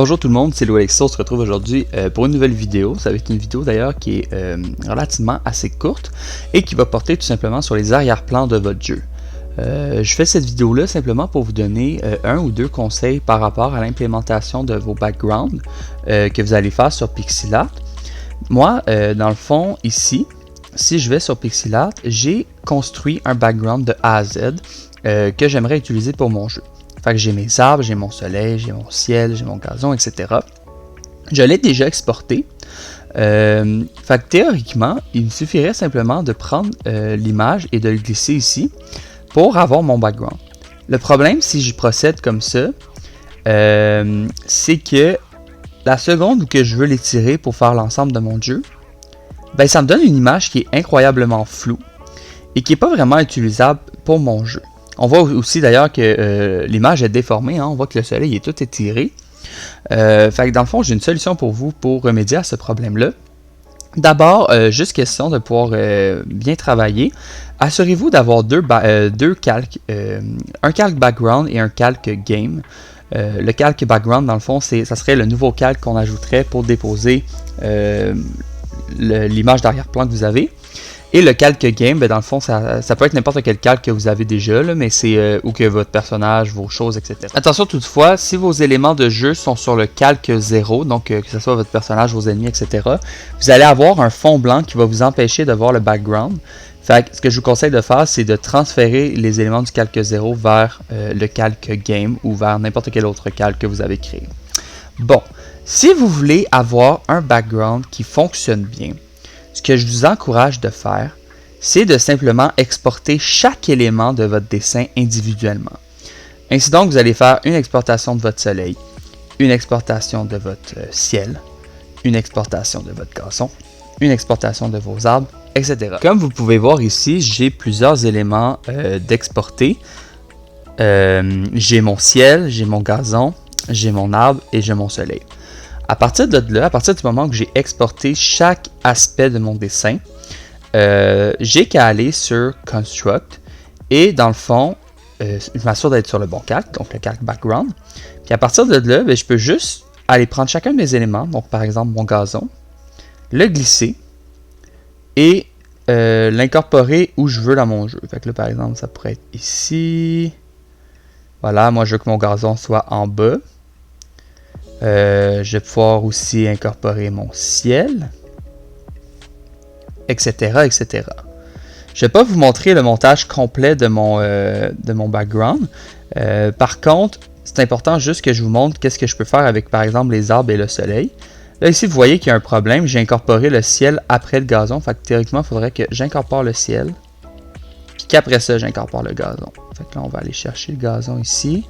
Bonjour tout le monde, c'est Loualexis. On se retrouve aujourd'hui pour une nouvelle vidéo. Ça va être une vidéo d'ailleurs qui est relativement assez courte et qui va porter tout simplement sur les arrière-plans de votre jeu. Je fais cette vidéo-là simplement pour vous donner un ou deux conseils par rapport à l'implémentation de vos backgrounds que vous allez faire sur Pixelart. Moi, dans le fond, ici, si je vais sur Pixelart, j'ai construit un background de A à Z que j'aimerais utiliser pour mon jeu. Fait que j'ai mes arbres, j'ai mon soleil, j'ai mon ciel, j'ai mon gazon, etc. Je l'ai déjà exporté. Fait que théoriquement, il me suffirait simplement de prendre l'image et de le glisser ici pour avoir mon background. Le problème, si je procède comme ça, c'est que la seconde où que je veux l'étirer pour faire l'ensemble de mon jeu, ben, ça me donne une image qui est incroyablement floue et qui n'est pas vraiment utilisable pour mon jeu. On voit aussi d'ailleurs que l'image est déformée, hein? On voit que le soleil est tout étiré. Fait que dans le fond, j'ai une solution pour vous pour remédier à ce problème-là. D'abord, juste question de pouvoir bien travailler. Assurez-vous d'avoir deux calques, un calque background et un calque game. Le calque background, dans le fond, ça serait le nouveau calque qu'on ajouterait pour déposer l'image d'arrière-plan que vous avez. Et le calque game, ben dans le fond, ça peut être n'importe quel calque que vous avez déjà, là, mais c'est où que votre personnage, vos choses, etc. Attention toutefois, si vos éléments de jeu sont sur le calque 0, donc que ce soit votre personnage, vos ennemis, etc., vous allez avoir un fond blanc qui va vous empêcher de voir le background. Fait que ce que je vous conseille de faire, c'est de transférer les éléments du calque 0 vers le calque game ou vers n'importe quel autre calque que vous avez créé. Bon, si vous voulez avoir un background qui fonctionne bien, ce que je vous encourage de faire, c'est de simplement exporter chaque élément de votre dessin individuellement. Ainsi donc, vous allez faire une exportation de votre soleil, une exportation de votre ciel, une exportation de votre gazon, une exportation de vos arbres, etc. Comme vous pouvez voir ici, j'ai plusieurs éléments d'exporter. J'ai mon ciel, j'ai mon gazon, j'ai mon arbre et j'ai mon soleil. À partir de là, à partir du moment que j'ai exporté chaque aspect de mon dessin, j'ai qu'à aller sur Construct et dans le fond, je m'assure d'être sur le bon calque, donc le calque background. Puis à partir de là, ben, je peux juste aller prendre chacun de mes éléments, donc par exemple mon gazon, le glisser et l'incorporer où je veux dans mon jeu. Fait que là par exemple, ça pourrait être ici. Voilà, moi je veux que mon gazon soit en bas. Je vais pouvoir aussi incorporer mon ciel, etc., etc. Je ne vais pas vous montrer le montage complet de mon background. Par contre, c'est important juste que je vous montre qu'est-ce que je peux faire avec, par exemple, les arbres et le soleil. Là, ici, vous voyez qu'il y a un problème. J'ai incorporé le ciel après le gazon. Fait que théoriquement, il faudrait que j'incorpore le ciel. Puis qu'après ça, j'incorpore le gazon. Fait que là, on va aller chercher le gazon ici.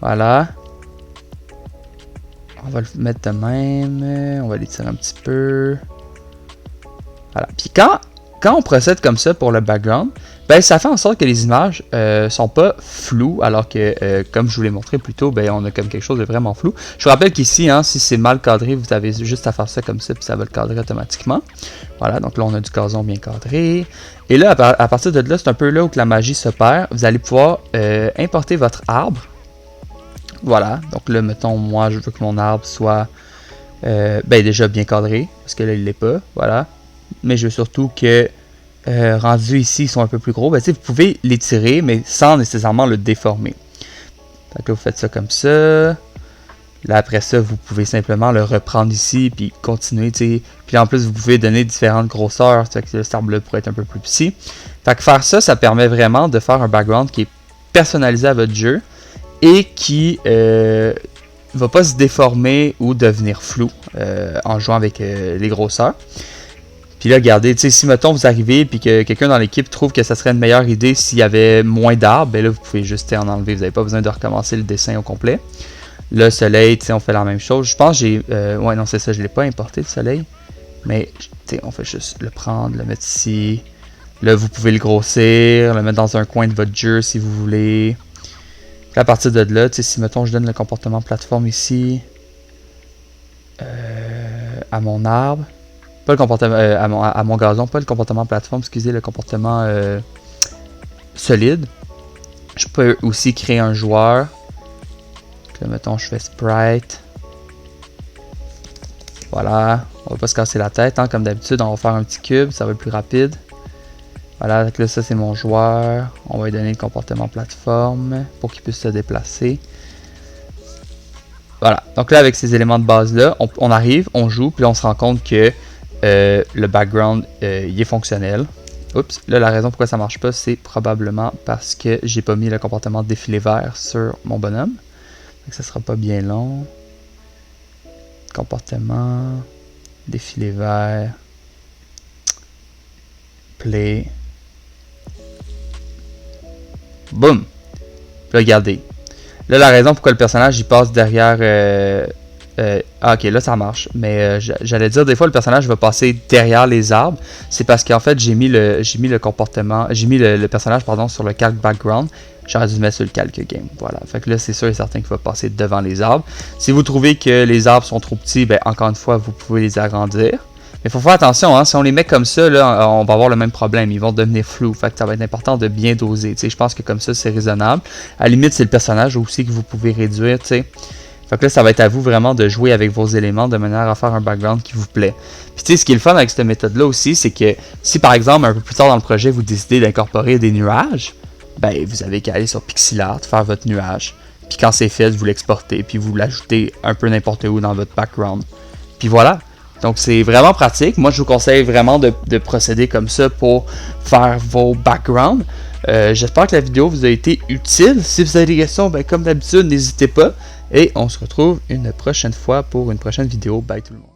Voilà. On va le mettre de même, on va l'étirer un petit peu. Voilà. Puis quand on procède comme ça pour le background, ben ça fait en sorte que les images sont pas floues, alors que comme je vous l'ai montré plus tôt, ben on a comme quelque chose de vraiment flou. Je vous rappelle qu'ici, hein, si c'est mal cadré, vous avez juste à faire ça comme ça, puis ça va le cadrer automatiquement. Voilà, donc là on a du gazon bien cadré. Et là, à partir de là, c'est un peu là où que la magie s'opère. Vous allez pouvoir importer votre arbre. Voilà, donc là, mettons, moi, je veux que mon arbre soit déjà bien cadré, parce que là, il l'est pas, voilà. Mais je veux surtout que, rendu ici, ils sont un peu plus gros. Ben, vous pouvez l'étirer, mais sans nécessairement le déformer. Donc là, vous faites ça comme ça. Là, après ça, vous pouvez simplement le reprendre ici, puis continuer, tu sais. Puis en plus, vous pouvez donner différentes grosseurs, ça que cet arbre-là pourrait être un peu plus petit. Fait que faire ça, ça permet vraiment de faire un background qui est personnalisé à votre jeu, et qui va pas se déformer ou devenir flou en jouant avec les grosseurs. Puis là, regardez, si mettons vous arrivez et que quelqu'un dans l'équipe trouve que ça serait une meilleure idée s'il y avait moins d'arbres, ben là vous pouvez juste en enlever, vous n'avez pas besoin de recommencer le dessin au complet. Le soleil, on fait la même chose. Je pense que j'ai... ouais, non, c'est ça, je ne l'ai pas importé le soleil. Mais on fait juste le prendre, le mettre ici. Là, vous pouvez le grossir, le mettre dans un coin de votre jeu si vous voulez. À partir de là, si mettons je donne le comportement plateforme ici à mon arbre, pas le comportement à mon gazon, pas le comportement plateforme, excusez, le comportement solide. Je peux aussi créer un joueur. Là, mettons, je fais sprite. Voilà, on va pas se casser la tête, hein. Comme d'habitude, on va faire un petit cube, ça va être plus rapide. Voilà, donc là, ça c'est mon joueur. On va lui donner le comportement plateforme pour qu'il puisse se déplacer. Voilà, donc là, avec ces éléments de base-là, on arrive, on joue, puis là, on se rend compte que le background, il est fonctionnel. Oups, là, la raison pourquoi ça marche pas, c'est probablement parce que j'ai pas mis le comportement défilé vert sur mon bonhomme. Donc, ça sera pas bien long. Comportement, défilé vert, play. Boum! Regardez. Là, la raison pourquoi le personnage il passe derrière. Ok, là ça marche. Mais j'allais dire, des fois le personnage va passer derrière les arbres. C'est parce qu'en fait, j'ai mis le comportement. J'ai mis le personnage pardon, sur le calque background. J'aurais dû le mettre sur le calque game. Voilà. Fait que là, c'est sûr et certain qu'il va passer devant les arbres. Si vous trouvez que les arbres sont trop petits, ben encore une fois, vous pouvez les agrandir. Mais il faut faire attention, hein, si on les met comme ça, là, on va avoir le même problème. Ils vont devenir flous. Fait que ça va être important de bien doser. Je pense que comme ça, c'est raisonnable. À la limite, c'est le personnage aussi que vous pouvez réduire. T'sais. Fait que là, ça va être à vous vraiment de jouer avec vos éléments de manière à faire un background qui vous plaît. Puis tu sais, ce qui est le fun avec cette méthode-là aussi, c'est que si par exemple, un peu plus tard dans le projet, vous décidez d'incorporer des nuages, ben vous avez qu'à aller sur Pixelart, faire votre nuage. Puis quand c'est fait, vous l'exportez, puis vous l'ajoutez un peu n'importe où dans votre background. Puis voilà. Donc c'est vraiment pratique. Moi je vous conseille vraiment de procéder comme ça pour faire vos backgrounds. J'espère que la vidéo vous a été utile. Si vous avez des questions, ben, comme d'habitude, n'hésitez pas. Et on se retrouve une prochaine fois pour une prochaine vidéo. Bye tout le monde.